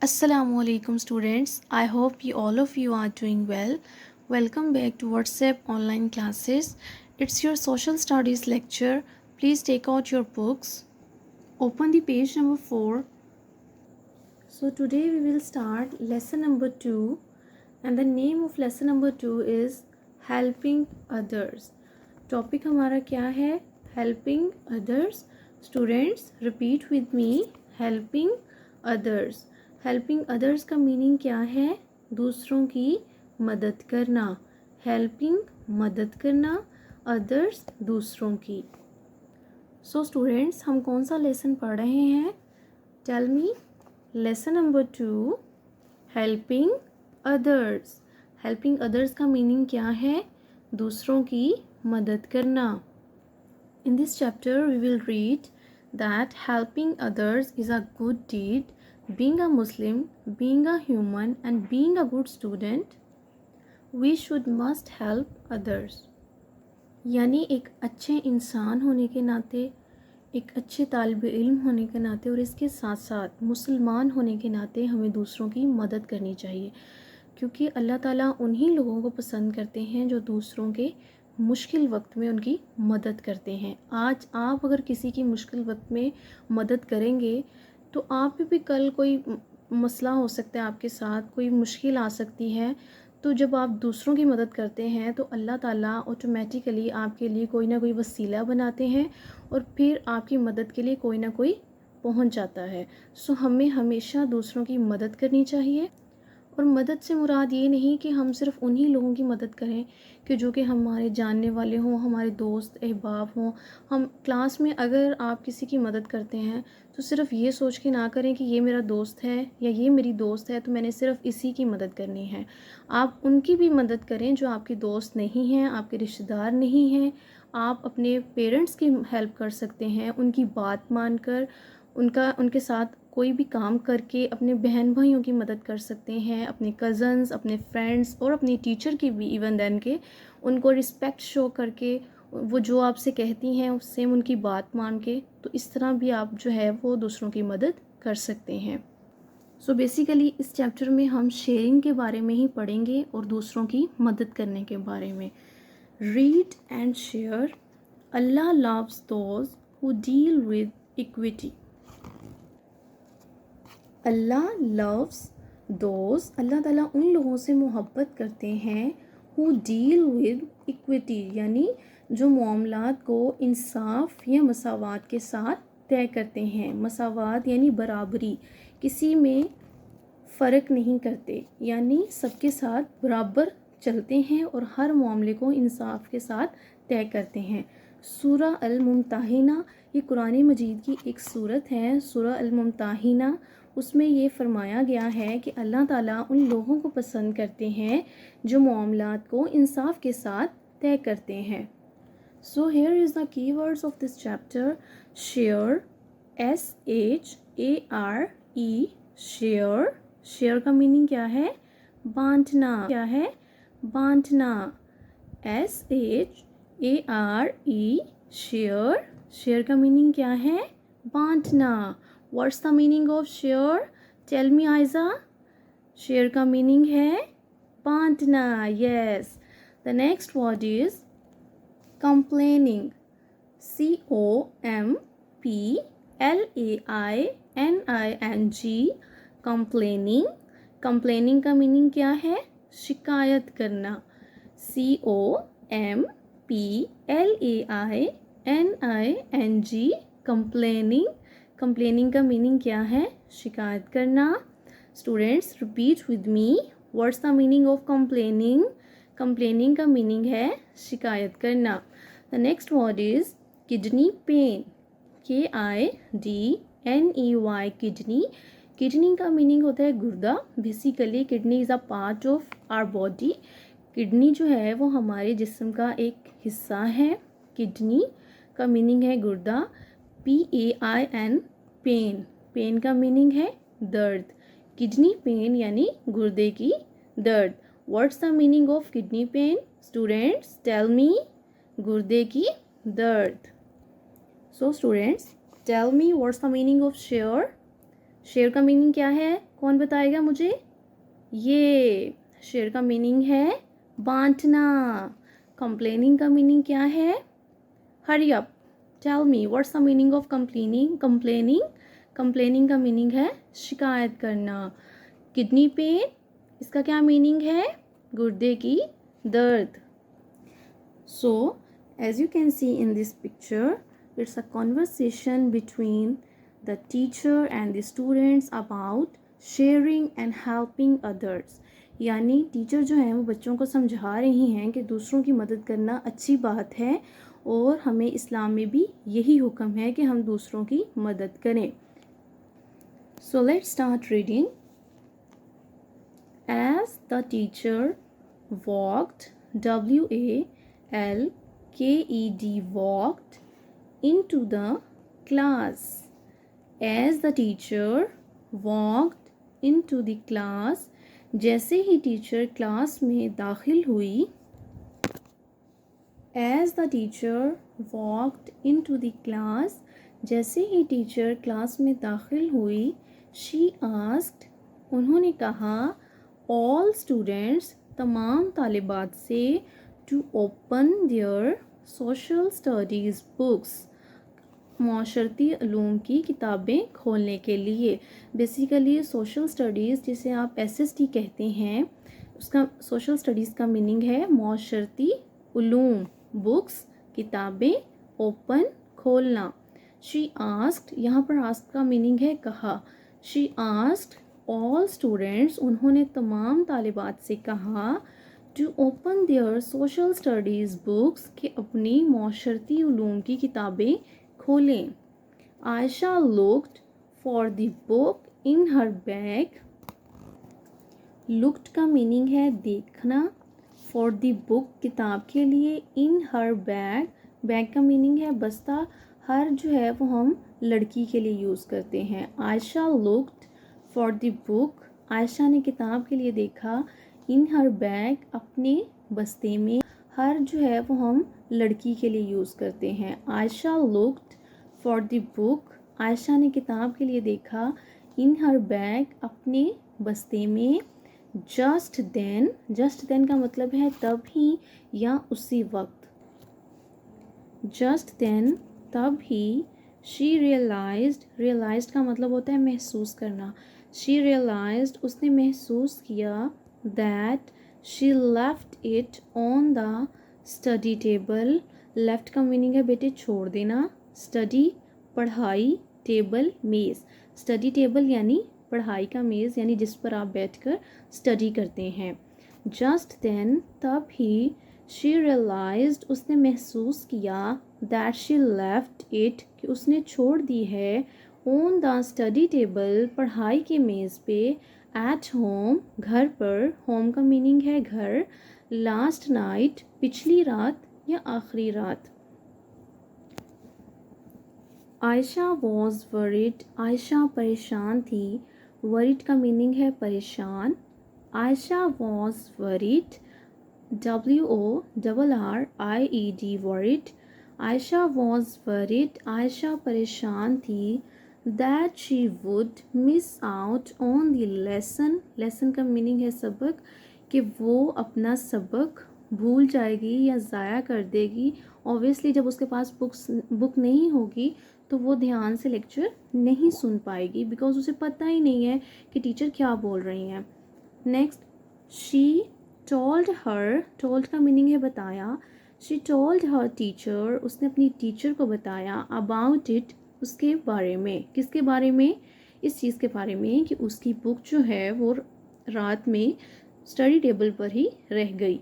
Assalamualaikum students. I hope all of you are doing well. Welcome back to WhatsApp online classes. It's your social studies lecture. Please take out your books. Open the page number 4. So today we will start lesson number 2 and the name of lesson number 2 is helping others. Topic हमारा क्या है? Helping others. Students repeat with me. Helping others. Helping others का meaning क्या है? दूसरों की मदद करना. हेल्पिंग मदद करना, अदर्स दूसरों की. सो स्टूडेंट्स, हम कौन सा लेसन पढ़ रहे हैं? Tell me. Lesson number 2, helping others. Helping others का मीनिंग क्या है? दूसरों की मदद करना. In this chapter we will read that helping others is a good deed. Being a Muslim, being a human and being a good student, we must help others. यानी एक अच्छे इंसान होने के नाते, एक अच्छे तालिब इल्म होने के नाते और इसके साथ साथ मुसलमान होने के नाते हमें दूसरों की मदद करनी चाहिए, क्योंकि अल्लाह ताला उन्हीं लोगों को पसंद करते हैं जो दूसरों के मुश्किल वक्त में उनकी मदद करते हैं. आज आप अगर किसी की मुश्किल वक्त में मदद करेंगे तो आप भी कल कोई मसला हो सकता है, आपके साथ कोई मुश्किल आ सकती है. तो जब आप दूसरों की मदद करते हैं तो अल्लाह ताला ऑटोमेटिकली आपके लिए कोई ना कोई वसीला बनाते हैं और फिर आपकी मदद के लिए कोई ना कोई पहुंच जाता है. सो हमें हमेशा दूसरों की मदद करनी चाहिए. और मदद से मुराद ये नहीं कि हम सिर्फ उन्हीं लोगों की मदद करें कि जो कि हमारे जानने वाले हों, हमारे दोस्त अहबाब हों. हम क्लास में अगर आप किसी की मदद करते हैं तो सिर्फ ये सोच के ना करें कि ये मेरा दोस्त है या ये मेरी दोस्त है तो मैंने सिर्फ इसी की मदद करनी है. आप उनकी भी मदद करें जो आपके दोस्त नहीं हैं, आपके रिश्तेदार नहीं हैं. आप अपने पेरेंट्स की हेल्प कर सकते हैं, उनकी बात मानकर उनके साथ कोई भी काम करके अपने बहन भाइयों की मदद कर सकते हैं, अपने कज़न्स, अपने फ्रेंड्स और अपनी टीचर की भी इवन देन के उनको रिस्पेक्ट शो करके वो जो आपसे कहती हैं उससे उनकी बात मान के, तो इस तरह भी आप जो है वो दूसरों की मदद कर सकते हैं. सो बेसिकली इस चैप्टर में हम शेयरिंग के बारे में ही पढ़ेंगे और दूसरों की मदद करने के बारे में. Read and share. Allah loves those who deal with equity. Allah loves those, Allah ताला उन लोगों से मोहब्बत करते हैं हु डील विद इक्विटी, यानी जो मामलात को इंसाफ या मसावात के साथ तय करते हैं. मसावात यानी बराबरी, किसी में फ़र्क नहीं करते, यानी सबके साथ बराबर चलते हैं और हर मामले को इंसाफ के साथ तय करते हैं. सूरा अल-मुम्ताहिना, ये कुरान मजीद की एक सूरत है, सूरा अल-मुम्ताहिना. उसमें ये फरमाया गया है कि अल्लाह ताला उन लोगों को पसंद करते हैं जो मामलात को इंसाफ के साथ तय करते हैं. So here is the keywords of this chapter. Share, SHARE, share. Share का मीनिंग क्या है? बांटना. क्या है? बांटना. SHARE, share. शेयर का मीनिंग क्या है? बांटना. What's the meaning of share? Tell me, Aiza. Share का meaning है बांटना. Yes. The next word is complaining. COMPLAINING. Complaining. Complaining का meaning क्या है? शिकायत करना. COMPLAINING. Complaining. कंप्लेनिंग का मीनिंग क्या है? शिकायत करना. Students repeat with me. What's the meaning of complaining? Complaining का मीनिंग है शिकायत करना. The next word is kidney pain. KIDNEY. Kidney. Kidney का मीनिंग होता है गुर्दा. Basically kidney is a part of our body. Kidney जो है वो हमारे जिस्म का एक हिस्सा है. किडनी का मीनिंग है गुर्दा. PAIN, pain. पेन का मीनिंग है दर्द. किडनी पेन यानी गुर्दे की दर्द. What's the meaning of kidney pain? Students tell me. गुर्दे की दर्द. So students tell me what's the meaning of share? Share का मीनिंग क्या है, कौन बताएगा मुझे? ये शेयर का मीनिंग है बांटना। कंप्लेनिंग का मीनिंग क्या है? Hurry up, tell me what's the meaning of complaining? Complaining का मीनिंग है शिकायत करना। किडनी पेन, इसका क्या मीनिंग है? गुर्दे की दर्द। So, as you can see in this picture, it's a conversation between the teacher and the students about sharing and helping others. यानी टीचर जो हैं वो बच्चों को समझा रही हैं कि दूसरों की मदद करना अच्छी बात है और हमें इस्लाम में भी यही हुक्म है कि हम दूसरों की मदद करें. So let's start reading. As the teacher walked, W-A-L-K-E-D, walked into the class. As the teacher walked into the class, जैसे ही टीचर क्लास में दाखिल हुई. As the teacher walked into the class, जैसे ही टीचर क्लास में दाखिल हुई, she asked, उन्होंने कहा, all students, तमाम तालिबात से, to open their social studies books, माशरती उलूम की किताबें खोलने के लिए. बेसिकली सोशल स्टडीज़ जिसे आप SST कहते हैं, उसका सोशल स्टडीज़ का मीनिंग है माशरती उलूम, बुक्स किताबें, ओपन खोलना. शी आस्क्ड, यहाँ पर आस्क का मीनिंग है कहा. शी आस्क्ड ऑल स्टूडेंट्स, उन्होंने तमाम तालिबात से कहा, to open their social studies books, कि अपनी माशरती उलूम की किताबें खोलें. Ayesha looked for the book in her bag. Looked का मीनिंग है देखना, फॉर द बुक किताब के लिए, इन हर बैग, बैग का मीनिंग है बस्ता. हर जो है वो हम लड़की के लिए यूज़ करते हैं. Ayesha looked for the book, Ayesha ने किताब के लिए देखा, इन हर बैग, अपने बस्ते में. हर जो है वो हम लड़की के लिए यूज़ करते हैं. Ayesha looked for the book, Ayesha ने किताब के लिए देखा, इन हर बैग, अपने बस्ते में. जस्ट देन का मतलब है तब ही या उसी वक्त. जस्ट देन, तब ही. शी रियलाइज्ड का मतलब होता है महसूस करना. शी रियलाइज्ड, उसने महसूस किया, that she left it on the study table. Left का मीनिंग है बेटे छोड़ देना. स्टडी पढ़ाई, टेबल मेज़. स्टडी टेबल यानी पढ़ाई का मेज़, यानी जिस पर आप बैठकर स्टडी करते हैं. जस्ट देन, तब ही. शी रियलाइज्ड, उसने महसूस किया, दैट शी लेफ्ट इट, कि उसने छोड़ दी है, ऑन द स्टडी टेबल, पढ़ाई के मेज़ पे, एट होम, घर पर. होम का मीनिंग है घर. लास्ट नाइट, पिछली रात या आखिरी रात. आयशा वॉज वरीड, आयशा परेशान थी. वरीड का मीनिंग है परेशान. Ayesha was worried, WORRIED, worried. Ayesha was worried, Ayesha परेशान थी, that she would miss out on the lesson. Lesson का मीनिंग है सबक, कि वो अपना सबक भूल जाएगी या ज़ाया कर देगी. ऑब्वियसली जब उसके पास बुक नहीं होगी तो वो ध्यान से लेक्चर नहीं सुन पाएगी, बिकॉज उसे पता ही नहीं है कि टीचर क्या बोल रही हैं. Next, she told her, told का मीनिंग है बताया. शी टोल्ड हर टीचर, उसने अपनी टीचर को बताया, अबाउट इट, उसके बारे में. किसके बारे में? इस चीज़ के बारे में कि उसकी बुक जो है वो रात में स्टडी टेबल पर ही रह गई.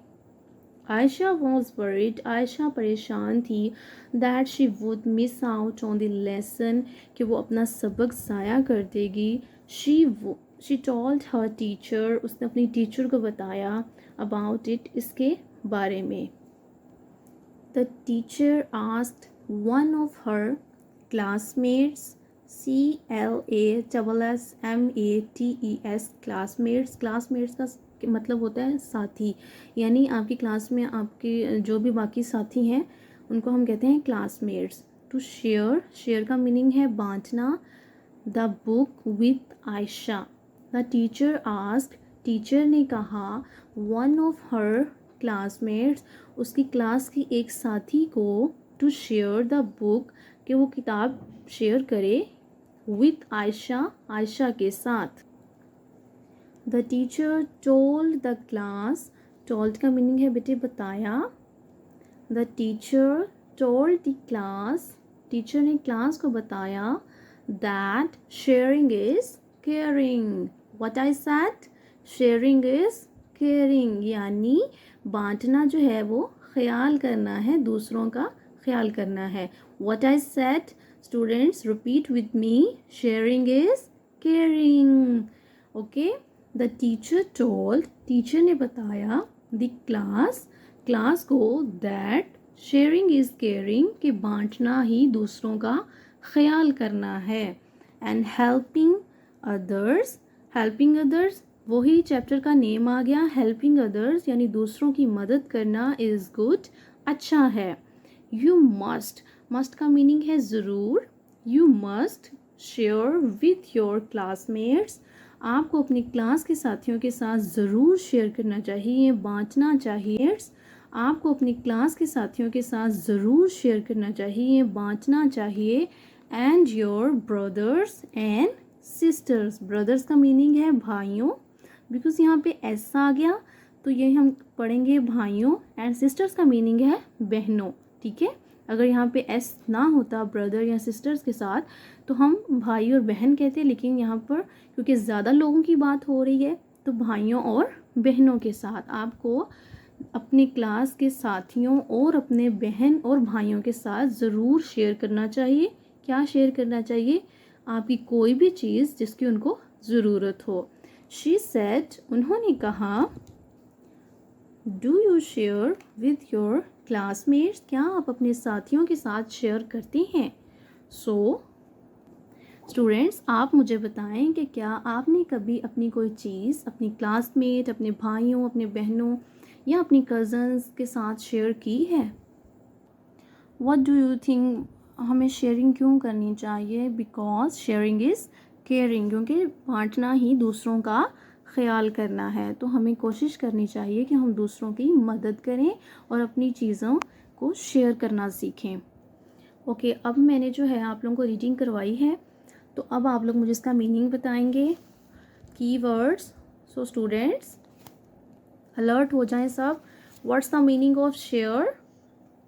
आयशा वॉज वरीड, आयशा परेशान थी, that she would miss out on the lesson, कि वो अपना सबक ज़ाया कर देगी. शी टोल्ड हर टीचर, उसने अपनी टीचर को बताया, अबाउट इट, इसके बारे में. The teacher asked one of her classmates, CLASSMATES, classmates. Classmates का मतलब होता है साथी, यानी आपकी क्लास में आपके जो भी बाकी साथी हैं उनको हम कहते हैं क्लासमेट्स. टू शेयर, शेयर का मीनिंग है बांटना. The book with Ayesha. The teacher asked, teacher ने कहा, वन ऑफ हर क्लासमेट्स, उसकी क्लास की एक साथी को, टू शेयर द बुक, कि वो किताब शेयर करे, विथ आयशा, आयशा के साथ। The teacher told the class, told का मीनिंग है बेटे बताया। The teacher told the class, teacher ने क्लास को बताया, that sharing is caring. What I said, sharing is caring, यानी बांटना जो है वो ख्याल करना है, दूसरों का ख्याल करना है। What I said, students repeat with me, sharing is caring. Okay, the teacher told, teacher ने बताया, द क्लास, क्लास को, दैट शेयरिंग इज केयरिंग, कि बांटना ही दूसरों का ख्याल करना है। And helping others, helping others वही चैप्टर का नेम आ गया, हेल्पिंग अदर्स यानी दूसरों की मदद करना, इज़ गुड, अच्छा है। यू मस्ट, मस्ट का मीनिंग है ज़रूर। You must share with your classmates, आपको अपनी क्लास के साथियों के साथ ज़रूर शेयर करना चाहिए, बांटना चाहिए। आपको अपनी क्लास के साथियों के साथ ज़रूर शेयर करना चाहिए, बांटना चाहिए। And your brothers and sisters, brothers का मीनिंग है भाइयों, बिकॉज यहाँ पे एस आ गया तो ये हम पढ़ेंगे भाइयों। एंड सिस्टर्स का मीनिंग है बहनों, ठीक है। अगर यहाँ पे एस ना होता ब्रदर या सिस्टर्स के साथ तो हम भाई और बहन कहते, लेकिन यहाँ पर क्योंकि ज़्यादा लोगों की बात हो रही है तो भाइयों और बहनों के साथ आपको अपनी क्लास के साथियों और अपने बहन और भाइयों के साथ ज़रूर शेयर करना चाहिए। क्या शेयर करना चाहिए, आपकी कोई भी चीज़ जिसकी उनको ज़रूरत हो। शी सेड, उन्होंने कहा, do you share with your classmates, क्या आप अपने साथियों के साथ शेयर करते हैं। सो स्टूडेंट्स, आप मुझे बताएं कि क्या आपने कभी अपनी कोई चीज़ अपनी क्लासमेट, अपने भाइयों, अपने बहनों या अपनी कज़न्स के साथ शेयर की है। व्हाट डू यू थिंक, हमें शेयरिंग क्यों करनी चाहिए। बिकॉज शेयरिंग इज़ केयरिंग, क्योंकि बांटना ही दूसरों का ख्याल करना है। तो हमें कोशिश करनी चाहिए कि हम दूसरों की मदद करें और अपनी चीज़ों को शेयर करना सीखें। ओके, अब मैंने जो है आप लोगों को रीडिंग करवाई है, तो अब आप लोग मुझे इसका मीनिंग बताएंगे, कीवर्ड्स। सो स्टूडेंट्स अलर्ट हो जाएं सब। What's the meaning of share,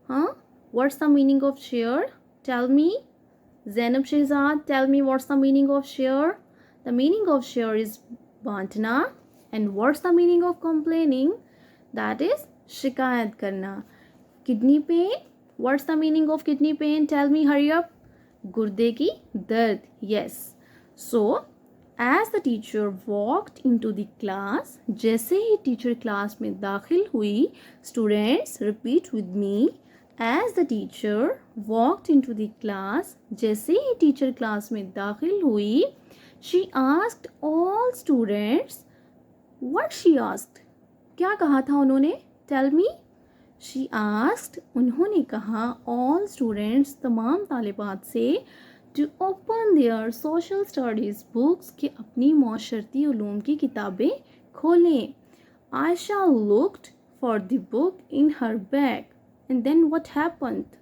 हाँ, what's the meaning of share, tell me. Zainab Shehzad, tell me what's the meaning of share. The meaning of share is बांटना. And what's the meaning of complaining? That is शिकायत करना. Kidney pain, what's the meaning of kidney pain? Tell me, hurry up. गुर्दे की दर्द. Yes. So as the teacher walked into the class, जैसे ही teacher class में दाखिल हुई, students repeat with me. As the teacher walked into the class, जैसे ही teacher class में दाखिल हुई, she asked all students. What she asked? क्या कहा था उन्होंने? Tell me. She asked, उन्होंने कहा, all students, तमाम तालिबात से, to open their social studies books, कि अपनी माशरती उलूम की किताबें खोलें. Aisha looked for the book in her bag. And then what happened?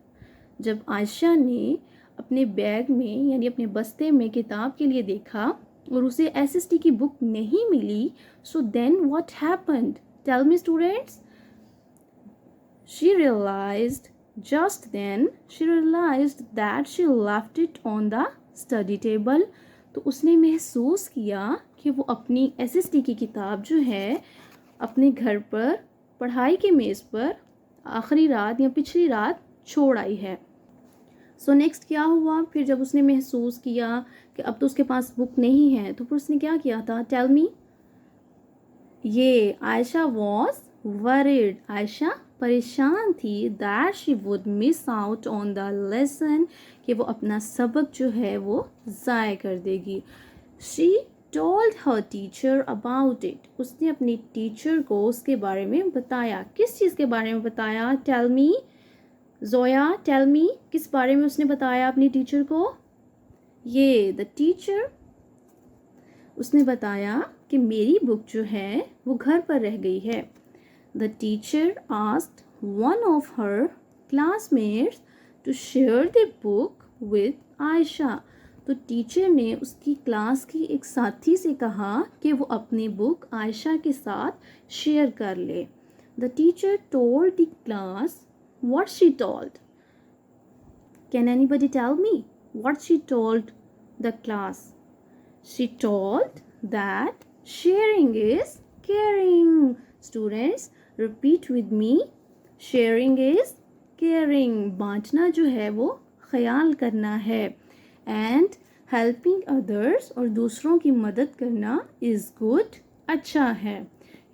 जब आयशा ने अपने बैग में यानी अपने बस्ते में किताब के लिए देखा और उसे एसएसटी की बुक नहीं मिली, so then what happened? Tell me students. She realized, just then she realized that she left it on the study table. तो उसने महसूस किया कि वो अपनी एसएसटी की किताब जो है अपने घर पर पढ़ाई के मेज़ पर आखिरी रात या पिछली रात छोड़ आई है. सो नेक्स्ट क्या हुआ फिर जब उसने महसूस किया कि अब तो उसके पास बुक नहीं है, तो फिर उसने क्या किया था. Tell me. ये आयशा वॉज वरीड, आयशा परेशान थी. That she would miss out on the lesson, कि वो अपना सबक जो है वो ज़ाय कर देगी. She told her teacher about it, उसने अपनी टीचर को उसके बारे में बताया. किस चीज़ के बारे में बताया. Tell me. Zoya, tell me, किस बारे में उसने बताया अपनी टीचर को. ये द टीचर, उसने बताया कि मेरी बुक जो है वो घर पर रह गई है। The teacher asked one of her classmates to share the book with Ayesha. तो टीचर ने उसकी क्लास की एक साथी से कहा कि वो अपनी बुक आयशा के साथ शेयर कर ले। The teacher told the class what she told. Can anybody tell me what she told the class? She told that sharing is caring. Students, repeat with me. Sharing is caring. बांटना जो है वो ख्याल करना है. And helping others और दूसरों की मदद करना is good, अच्छा है.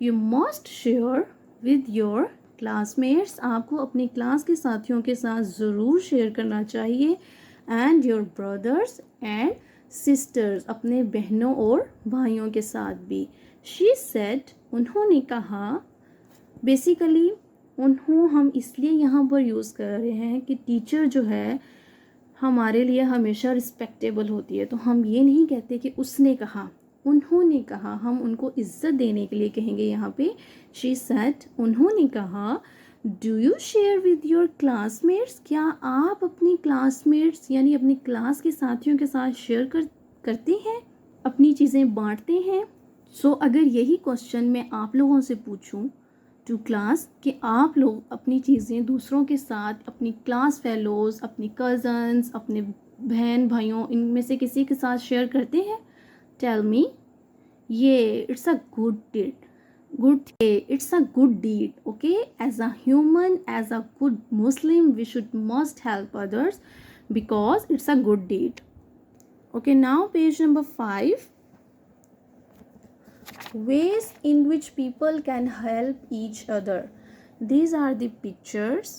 You must share with your classmates. आपको अपनी क्लास के साथियों के साथ ज़रूर शेयर करना चाहिए. And your brothers and sisters, अपने बहनों और भाइयों के साथ भी. शी सेड, उन्होंने कहा. बेसिकली उन्हों हम इसलिए यहाँ पर यूज़ कर रहे हैं कि टीचर जो है हमारे लिए हमेशा रिस्पेक्टेबल होती है. तो हम ये नहीं कहते कि उसने कहा, उन्होंने कहा. हम उनको इज्जत देने के लिए कहेंगे यहाँ पे. शी सेड, उन्होंने कहा. Do you share with your classmates? क्या आप अपनी क्लासमेट्स यानी अपनी क्लास के साथियों के साथ शेयर करते हैं, अपनी चीज़ें बांटते हैं? सो अगर यही क्वेश्चन मैं आप लोगों से पूछूं टू क्लास कि आप लोग अपनी चीज़ें दूसरों के साथ, अपनी क्लास फेलोज़, अपनी कज़न्स, अपने बहन भाइयों, इनमें से किसी के साथ शेयर करते हैं? Tell me. ये it's a good deed. It's a good deed. Okay, as a human, as a good Muslim, we must help others because it's a good deed. Okay, now page number 5. Ways in which people can help each other. These are the pictures,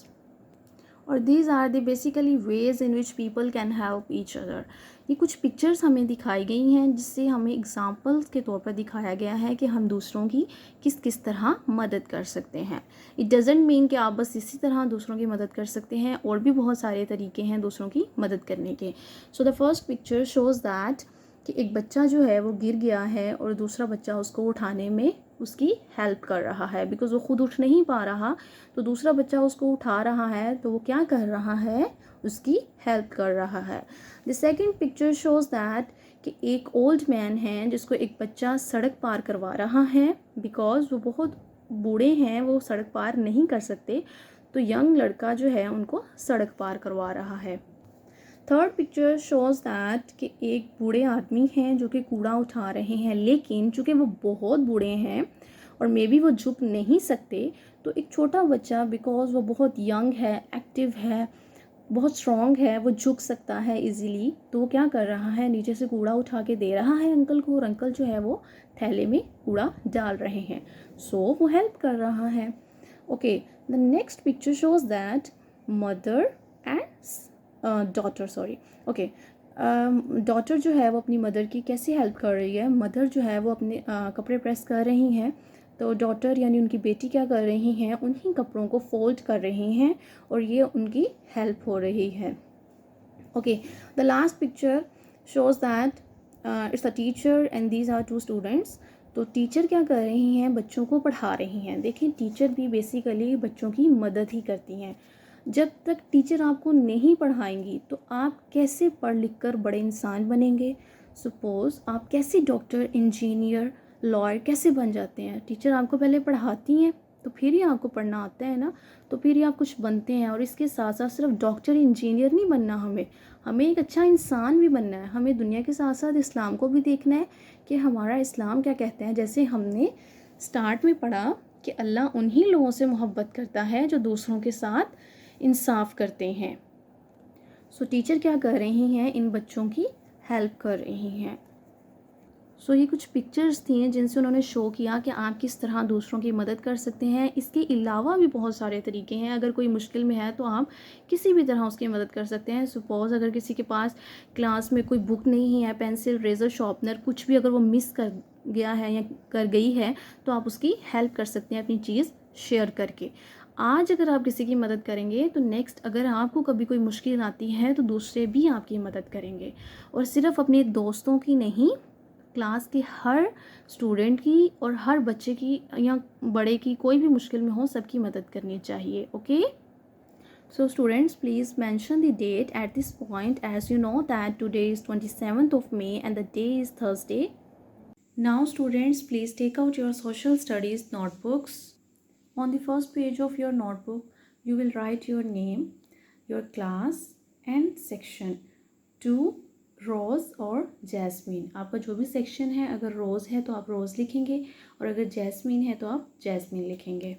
और these are the basically ways in which people can help each other. ये कुछ pictures हमें दिखाई गई हैं जिससे हमें examples के तौर पर दिखाया गया है कि हम दूसरों की किस किस तरह मदद कर सकते हैं. इट डजेंट मीन कि आप बस इसी तरह दूसरों की मदद कर सकते हैं, और भी बहुत सारे तरीके हैं दूसरों की मदद करने के. So the first picture shows that कि एक बच्चा जो है वो गिर गया है और दूसरा बच्चा उसको उठाने में उसकी हेल्प कर रहा है. बिकॉज़ वो खुद उठ नहीं पा रहा तो दूसरा बच्चा उसको उठा रहा है, तो वो क्या कर रहा है, उसकी हेल्प कर रहा है. The second picture shows that कि एक ओल्ड मैन है जिसको एक बच्चा सड़क पार करवा रहा है. बिकॉज़ वो बहुत बूढ़े हैं, वो सड़क पार नहीं कर सकते, तो यंग लड़का जो है उनको सड़क पार करवा रहा है. थर्ड पिक्चर शोज़ दैट कि एक बूढ़े आदमी हैं जो कि कूड़ा उठा रहे हैं, लेकिन चूँकि वो बहुत बूढ़े हैं और मे बी वो झुक नहीं सकते, तो एक छोटा बच्चा बिकॉज़ वो बहुत यंग है, एक्टिव है, बहुत स्ट्रॉन्ग है, वो झुक सकता है इजीली, तो वो क्या कर रहा है, नीचे से कूड़ा उठा के दे रहा है अंकल को, और अंकल जो है वो थैले में कूड़ा डाल रहे हैं. सो वो हेल्प कर रहा है. Okay, the next picture shows that mother and daughter, sorry, okay, daughter जो है वो अपनी मदर की कैसे हेल्प कर रही है. मदर जो है वो अपने कपड़े प्रेस कर रही हैं, तो डॉटर यानी उनकी बेटी क्या कर रही हैं, उन्हीं कपड़ों को फोल्ड कर रही हैं और ये उनकी हेल्प हो रही है. Okay, the last picture shows that it's a teacher and these are two students. तो टीचर क्या कर रही हैं, बच्चों को पढ़ा रही हैं. देखिए, टीचर भी बेसिकली बच्चों की मदद ही करती हैं. जब तक टीचर आपको नहीं पढ़ाएंगी तो आप कैसे पढ़ लिख कर बड़े इंसान बनेंगे. सपोज़ आप कैसे डॉक्टर, इंजीनियर, लॉयर कैसे बन जाते हैं. टीचर आपको पहले पढ़ाती हैं तो फिर ही आपको पढ़ना आता है ना, तो फिर ही आप कुछ बनते हैं. और इसके साथ साथ सिर्फ डॉक्टर, इंजीनियर नहीं बनना, हमें एक अच्छा इंसान भी बनना है. हमें दुनिया के साथ साथ इस्लाम को भी देखना है कि हमारा इस्लाम क्या कहते हैं. जैसे हमने स्टार्ट में पढ़ा कि अल्लाह उन्हीं लोगों से मोहब्बत करता है जो दूसरों के साथ इंसाफ करते हैं. सो टीचर क्या कर रही हैं, इन बच्चों की हेल्प कर रही हैं. सो ये कुछ पिक्चर्स थी जिनसे उन्होंने शो किया कि आप किस तरह दूसरों की मदद कर सकते हैं. इसके अलावा भी बहुत सारे तरीके हैं. अगर कोई मुश्किल में है तो आप किसी भी तरह उसकी मदद कर सकते हैं. सपोज़ अगर किसी के पास क्लास में कोई बुक नहीं है, पेंसिल, रेज़र, शार्पनर, कुछ भी अगर वो मिस कर गया है या कर गई है, तो आप उसकी हेल्प कर सकते हैं अपनी चीज़ शेयर करके. आज अगर आप किसी की मदद करेंगे तो नेक्स्ट अगर आपको कभी कोई मुश्किल आती है तो दूसरे भी आपकी मदद करेंगे, और सिर्फ अपने दोस्तों की नहीं, क्लास के हर स्टूडेंट की और हर बच्चे की या बड़े की, कोई भी मुश्किल में हो सबकी मदद करनी चाहिए. Okay. So students, please mention the date at this point, as you know that today is 27th of May and the day is Thursday. Now students, please take out your social studies notebooks. On the first page of your notebook, you will write your name, your class and section. To रोज़ और jasmine. आपका जो भी section है, अगर रोज़ है तो आप रोज़ लिखेंगे और अगर जैस्मीन है तो आप जैस्मीन लिखेंगे.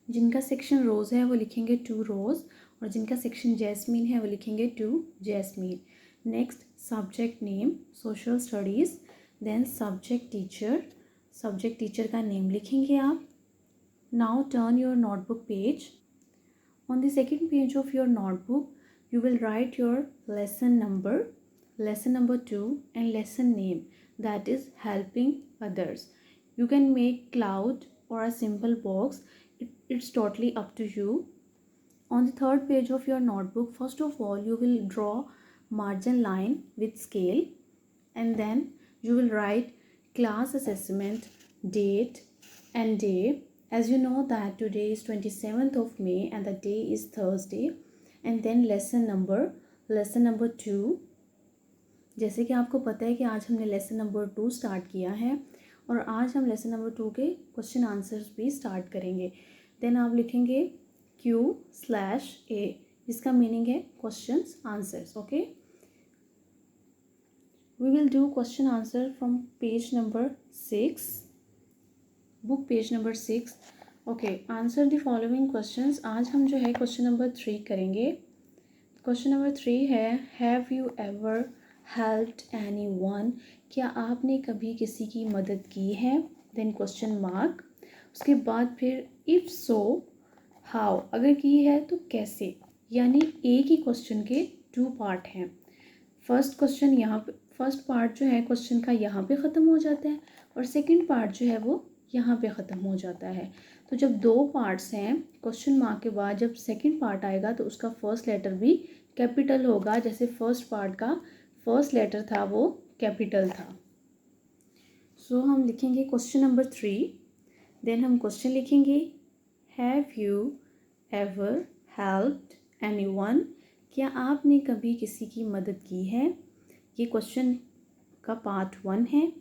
जिनका सेक्शन रोज़ है वो लिखेंगे टू रोज़ और जिनका सेक्शन जैस्मीन है वो लिखेंगे to Jasmine. Next, subject name social studies. Then subject teacher का नेम लिखेंगे आप. Now turn your notebook page. On the second page of your notebook you will write your lesson number 2 and lesson name, that is helping others. You can make cloud or a simple box. It's totally up to you. On the third page of your notebook, first of all you will draw margin line with scale and then you will write class assessment, date and day. As you know that today is 27th of May and the day is Thursday. And then lesson number 2. जैसे कि आपको पता है कि आज हमने lesson number 2 start किया है और आज हम लेसन नंबर 2 के क्वेश्चन आंसर्स भी स्टार्ट करेंगे. देन आप लिखेंगे Q/A, जिसका मीनिंग है questions answers. Okay. We will do question answer from page number 6, book page number 6. Okay. Answer the following questions. आज हम जो है क्वेश्चन नंबर 3 करेंगे. क्वेश्चन नंबर 3 है, have you ever helped anyone. क्या आपने कभी किसी की मदद की है. Then question mark. उसके बाद फिर इफ़ सो हाउ, अगर की है तो कैसे. यानी एक ही क्वेश्चन के 2 पार्ट हैं. फर्स्ट क्वेश्चन यहाँ पे, फर्स्ट पार्ट जो है क्वेश्चन का यहाँ पे ख़त्म हो जाता है और सेकंड पार्ट जो है वो यहाँ पे ख़त्म हो जाता है. तो जब 2 पार्ट्स हैं, क्वेश्चन मार्क के बाद जब सेकंड पार्ट आएगा तो उसका फर्स्ट लेटर भी कैपिटल होगा. जैसे फर्स्ट पार्ट का फर्स्ट लेटर था वो कैपिटल था. सो हम लिखेंगे क्वेश्चन नंबर 3. देन हम क्वेश्चन लिखेंगे, have you ever helped anyone. क्या आपने कभी किसी की मदद की है. ये क्वेश्चन का पार्ट 1 है.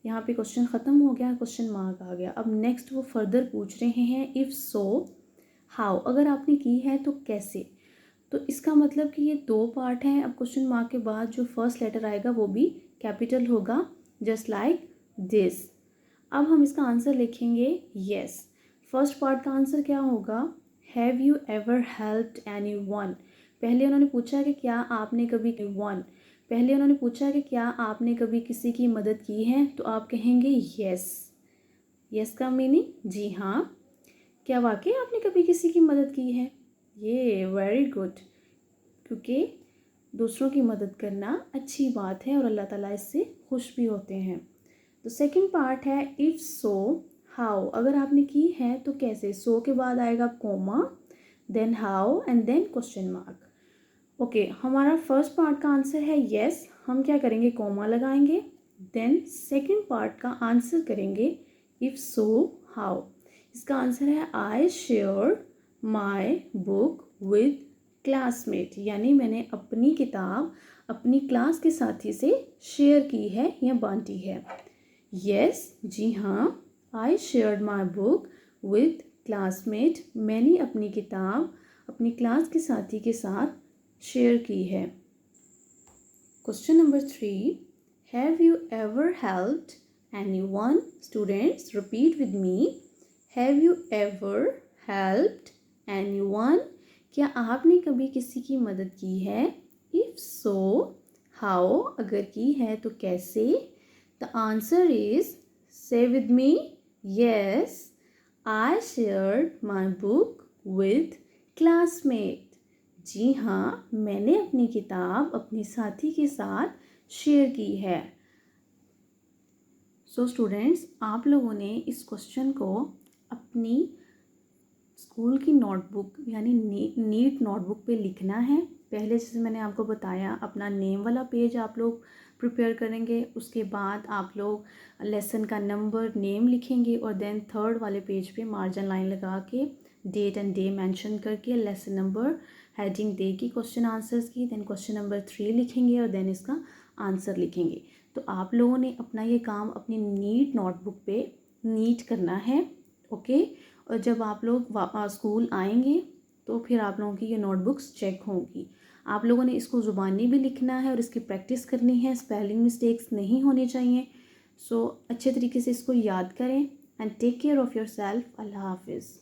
यहाँ पे क्वेश्चन ख़त्म हो गया, क्वेश्चन मार्क आ गया. अब नेक्स्ट वो फर्दर पूछ रहे हैं इफ़ सो हाउ, अगर आपने की है तो कैसे. तो इसका मतलब कि ये 2 पार्ट हैं. अब क्वेश्चन मार्क के बाद जो फर्स्ट लेटर आएगा वो भी कैपिटल होगा, जस्ट लाइक दिस. अब हम इसका आंसर लिखेंगे येस. फर्स्ट पार्ट का आंसर क्या होगा, have you ever helped any one. पहले उन्होंने पूछा कि क्या आपने कभी पहले उन्होंने पूछा कि क्या आपने कभी किसी की मदद की है, तो आप कहेंगे येस. येस का मीनिंग जी हाँ. क्या वाकई आपने कभी किसी की मदद की है. ये वेरी गुड, क्योंकि दूसरों की मदद करना अच्छी बात है और अल्लाह ताला इससे खुश भी होते हैं. तो सेकंड पार्ट है इफ़ सो हाउ, अगर आपने की है तो कैसे. सो के बाद आएगा comma, then how and then question mark. Okay, हमारा फर्स्ट पार्ट का आंसर है येस. हम क्या करेंगे, कोमा लगाएंगे. देन सेकंड पार्ट का आंसर करेंगे इफ़ सो हाउ. इसका आंसर है I shared my book with classmate, यानी मैंने अपनी किताब अपनी क्लास के साथी से शेयर की है या बांटी है. येस जी हाँ, आई shared my book with classmate, मैंने अपनी किताब अपनी क्लास के साथी के साथ शेयर की है. Question number 3, have you ever helped any one. Students repeat with me, have you ever helped anyone. क्या आपने कभी किसी की मदद की है. इफ़ सो हाउ, अगर की है तो कैसे. The answer is, say with me, yes I shared my book with classmate. जी हाँ, मैंने अपनी किताब अपने साथी के साथ शेयर की है. सो स्टूडेंट्स, आप लोगों ने इस क्वेश्चन को अपनी स्कूल की नोटबुक यानी नीट नोटबुक पे लिखना है। पहले जैसे मैंने आपको बताया अपना नेम वाला पेज आप लोग प्रिपेयर करेंगे, उसके बाद आप लोग लेसन का नंबर नेम लिखेंगे और देन थर्ड वाले पेज पे मार्जिन लाइन लगा के डेट एंड डे मेंशन करके लेसन नंबर हेडिंग देगी क्वेश्चन आंसर्स की, देन क्वेश्चन नंबर 3 लिखेंगे और देन इसका आंसर लिखेंगे। तो आप लोगों ने अपना ये काम अपनी नीट नोटबुक पे नीट करना है, ओके। और जब आप लोग स्कूल आएंगे तो फिर आप लोगों की ये नोटबुक्स चेक होंगी। आप लोगों ने इसको ज़ुबानी भी लिखना है और इसकी प्रैक्टिस करनी है, स्पेलिंग मिस्टेक्स नहीं होने चाहिए। सो अच्छे तरीके से इसको याद करें and take care of yourself. अल्लाह हाफिज़।